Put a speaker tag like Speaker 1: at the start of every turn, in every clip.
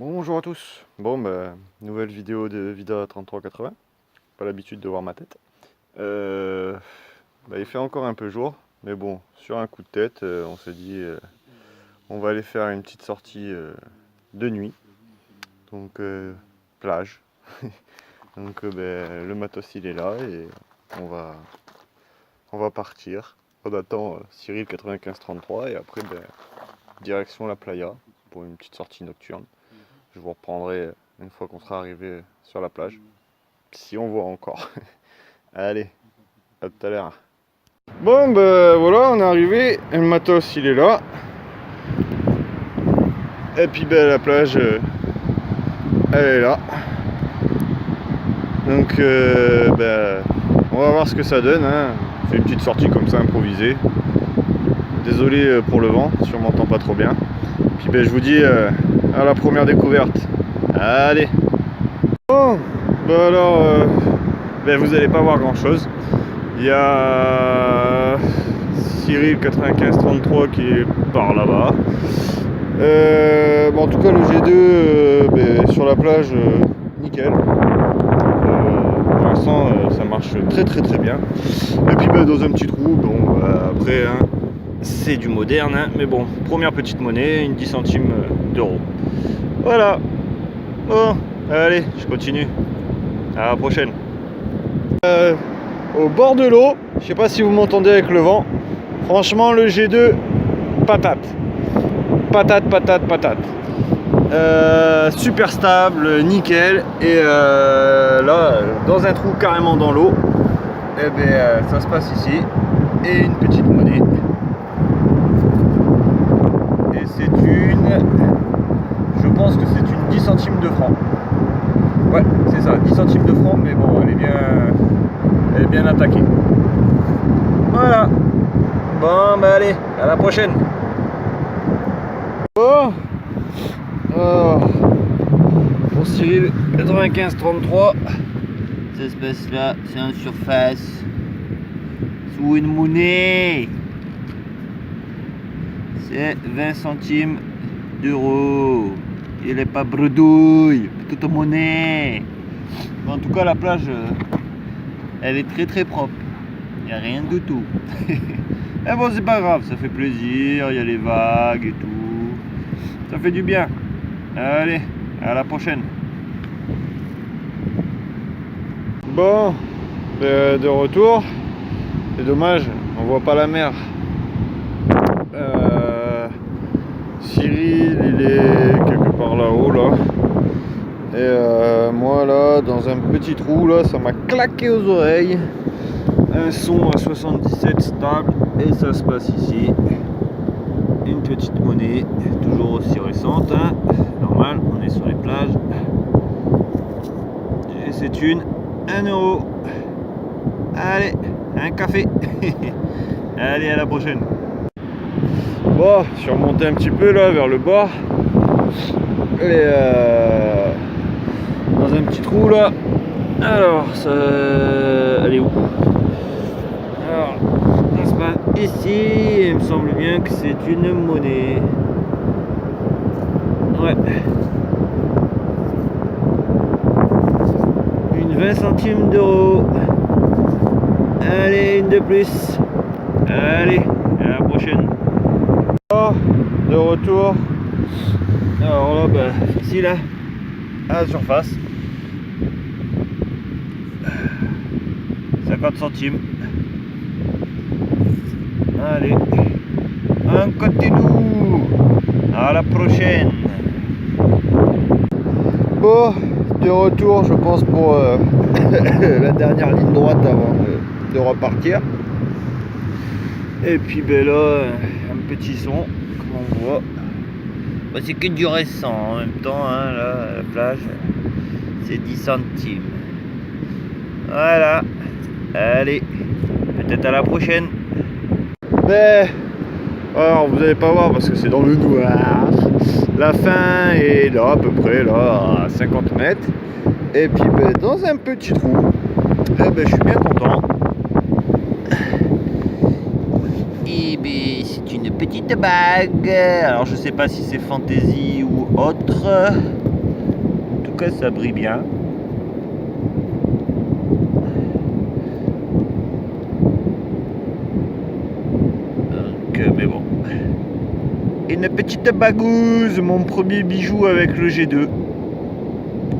Speaker 1: Bonjour à tous. Bon, nouvelle vidéo de Vida 3380. Pas l'habitude de voir ma tête. Il fait encore un peu jour, mais bon, sur un coup de tête, on s'est dit on va aller faire une petite sortie de nuit. Donc plage. Donc le matos il est là et on va partir. On attend Cyril 9533 et après direction la playa pour une petite sortie nocturne. Je vous reprendrai une fois qu'on sera arrivé sur la plage. Si on voit encore. Allez, à tout à l'heure. Bon voilà, on est arrivé. Le matos il est là. Et puis la plage elle est là. Donc on va voir ce que ça donne. Hein. C'est une petite sortie comme ça improvisée. Désolé pour le vent, si on m'entend pas trop bien. Puis je vous dis à la première découverte. Allez. Bon, alors vous allez pas voir grand chose. Il y a Cyril 9533 qui est par là-bas. En tout cas le G2 sur la plage nickel. Pour l'instant ça marche très bien. Et puis dans un petit trou, après hein, c'est du moderne, hein, mais bon, première petite monnaie, une 10 centimes d'euros. Voilà. Bon, allez, je continue. À la prochaine. Au bord de l'eau, je sais pas si vous m'entendez avec le vent. Franchement, le G2, patate. Patate. Super stable, nickel. Et là, dans un trou carrément dans l'eau, ça se passe ici. Et une petite monnaie. Et je pense que c'est une 10 centimes de franc. Ouais, c'est ça, 10 centimes de franc, mais bon, elle est bien attaquée. Voilà. Bon, allez, à la prochaine. Bon. Pour Cyril 9533, ça se passe là, c'est en surface, sous une monnaie. C'est 20 centimes d'euros. Il est pas bredouille, toute monnaie. Bon, en tout cas, la plage, elle est très propre. Il n'y a rien du tout. Mais bon, c'est pas grave, ça fait plaisir. Il y a les vagues et tout. Ça fait du bien. Allez, à la prochaine. Bon, de retour. C'est dommage, on voit pas la mer. Cyril, il est quelque part là-haut, là. Et moi, là, dans un petit trou, là, ça m'a claqué aux oreilles. Un son à 77 stable, et ça se passe ici. Une petite monnaie, toujours aussi récente, hein. Normal, on est sur les plages. Et c'est 1 euro. Allez, un café. Allez, à la prochaine. Bon, je suis remonté un petit peu là vers le bord. Et dans un petit trou là. Alors, ça. Elle est où? Alors, ça se passe ici. Il me semble bien que c'est une monnaie. Ouais. Une 20 centimes d'euros. Allez, une de plus. Allez, à la prochaine. De retour. Alors là, ici là, à la surface, 50 centimes. Allez, un continue. À la prochaine. Bon, de retour, je pense pour la dernière ligne droite avant de repartir. Et puis là, un petit son, comme on voit. C'est que du récent en même temps, hein, là, la plage, c'est 10 centimes. Voilà, allez, peut-être à la prochaine. Alors vous n'allez pas voir parce que c'est dans le noir. La fin est là, à peu près, là, à 50 mètres. Et puis dans un petit trou, je suis bien content. C'est une petite bague. Alors je sais pas si c'est fantaisie ou autre.
Speaker 2: cas ça brille bien. Donc, mais bon. Une petite bagouze, mon premier bijou avec le G2.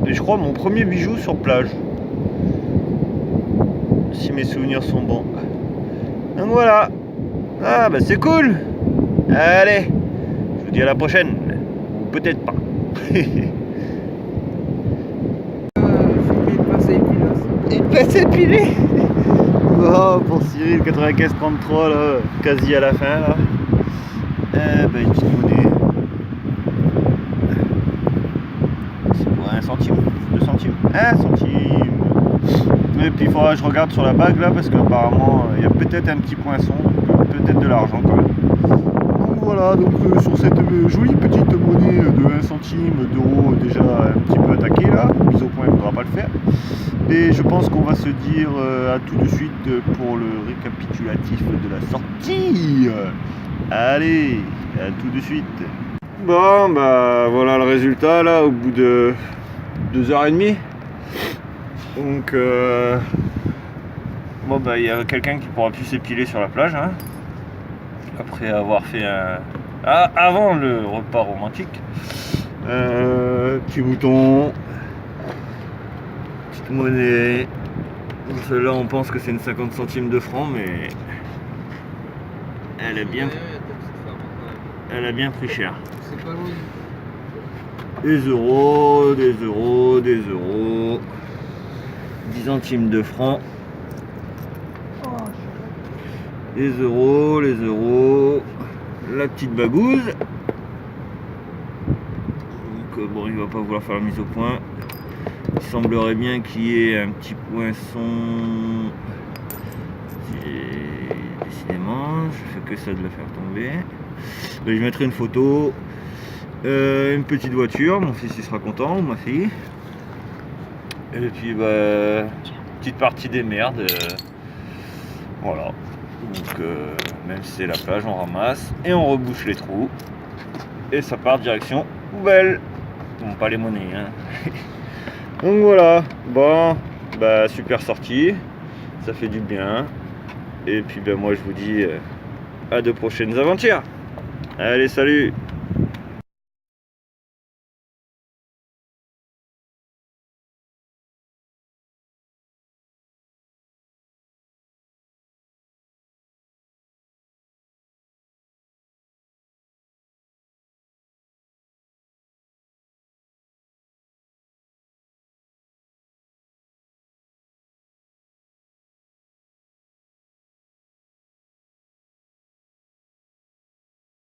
Speaker 2: Et je crois mon premier bijou sur plage. Si mes souvenirs sont bons. Donc voilà. Ah bah c'est cool. Allez, je vous dis à la prochaine. Ou peut-être pas. Il passe épilé. Oh, pour Cyril, 95-33 là, quasi à la fin là. Bah une petite monnaie. C'est pour 1 centime, 2 centimes, 1 centime. Et puis il faudra que je regarde sur la bague là parce qu'apparemment il y a peut-être un petit poinçon, peut-être de l'argent quand même. Donc voilà, donc sur cette jolie petite monnaie de 1 centime d'euro déjà un petit peu attaquée là, mise au point il ne faudra pas le faire. Et je pense qu'on va se dire à tout de suite pour le récapitulatif de la sortie. Allez, à tout de suite. Bon bah voilà le résultat là au bout de 2h30. Donc bon bah il y a quelqu'un qui pourra plus s'épiler sur la plage hein, après avoir fait avant le repas romantique. Petit bouton, petite monnaie. Celle-là on pense que c'est une 50 centimes de francs mais elle a bien pris cher.
Speaker 3: C'est pas loin.
Speaker 2: Des euros, des euros, des euros. 10 centimes de francs. Les euros, la petite bagouze. Donc bon, il va pas vouloir faire la mise au point. Il semblerait bien qu'il y ait un petit poinçon. Décidément, je fais que ça de le faire tomber. Donc, je mettrai une photo. Une petite voiture, mon fils il sera content, ou ma fille. Et puis bah petite partie des merdes. Voilà. Donc même si c'est la plage, on ramasse et on rebouche les trous. Et ça part direction poubelle. Bon, pas les monnaies hein. Donc voilà. Bon, bah super sortie. Ça fait du bien. Et puis ben moi je vous dis à de prochaines aventures. Allez, salut!